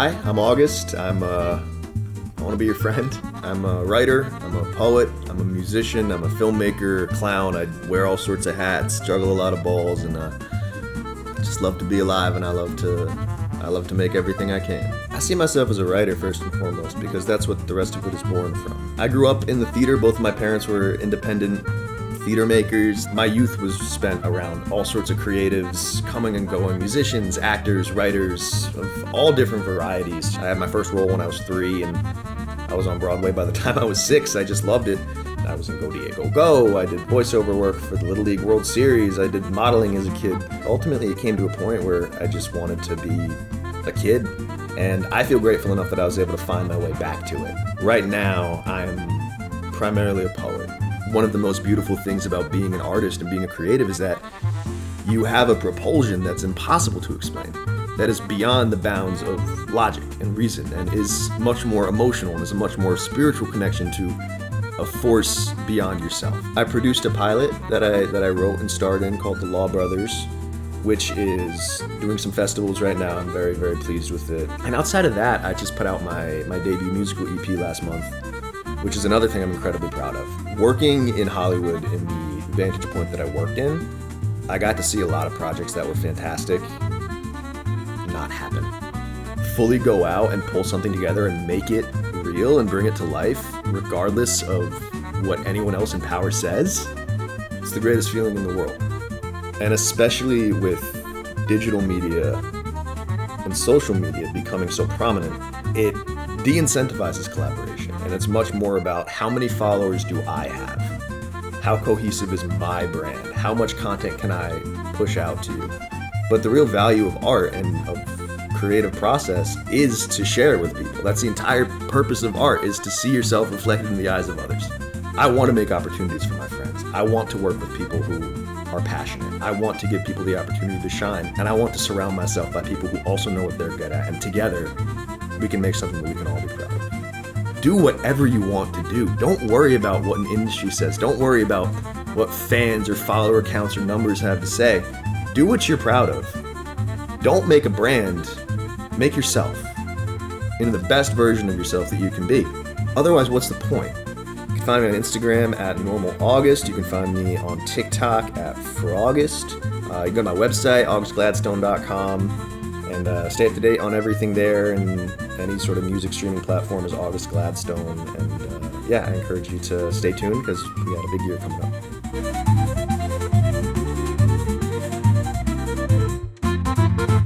Hi, I'm August. I want to be your friend. I'm a writer, I'm a poet, I'm a musician, I'm a filmmaker, clown. I wear all sorts of hats, juggle a lot of balls, and just love to be alive, and I love to make everything I can. I see myself as a writer first and foremost because that's what the rest of it is born from. I grew up in the theater. Both of my parents were independent theater makers. My youth was spent around all sorts of creatives, coming and going, musicians, actors, writers of all different varieties. I had my first role when I was 3, and I was on Broadway by the time I was 6. I just loved it. I was in Go Diego Go. I did voiceover work for the Little League World Series. I did modeling as a kid. Ultimately, it came to a point where I just wanted to be a kid, and I feel grateful enough that I was able to find my way back to it. Right now, I'm primarily a poet. One of the most beautiful things about being an artist and being a creative is that you have a propulsion that's impossible to explain, that is beyond the bounds of logic and reason, and is much more emotional and is a much more spiritual connection to a force beyond yourself. I produced a pilot that I wrote and starred in called The Law Brothers, which is doing some festivals right now. I'm very, very pleased with it. And outside of that, I just put out my debut musical EP last month, which is another thing I'm incredibly proud of. Working in Hollywood in the vantage point that I worked in, I got to see a lot of projects that were fantastic not happen. Fully go out and pull something together and make it real and bring it to life, regardless of what anyone else in power says. It's the greatest feeling in the world. And especially with digital media and social media becoming so prominent, it de-incentivizes collaboration. And it's much more about how many followers do I have? How cohesive is my brand? How much content can I push out to you? But the real value of art and of creative process is to share it with people. That's the entire purpose of art, is to see yourself reflected in the eyes of others. I want to make opportunities for my friends. I want to work with people who are passionate. I want to give people the opportunity to shine, and I want to surround myself by people who also know what they're good at, and together we can make something that we can all be proud of. Do whatever you want to do. Don't worry about what an industry says. Don't worry about what fans or follower counts or numbers have to say. Do what you're proud of. Don't make a brand. Make yourself into the best version of yourself that you can be. Otherwise, what's the point? You can find me on Instagram at NormalAugust. You can find me on TikTok at ForAugust. You can go to my website, augustgladstone.com, and stay up to date on everything there, and any sort of music streaming platform is August Gladstone. And I encourage you to stay tuned because we got a big year coming up.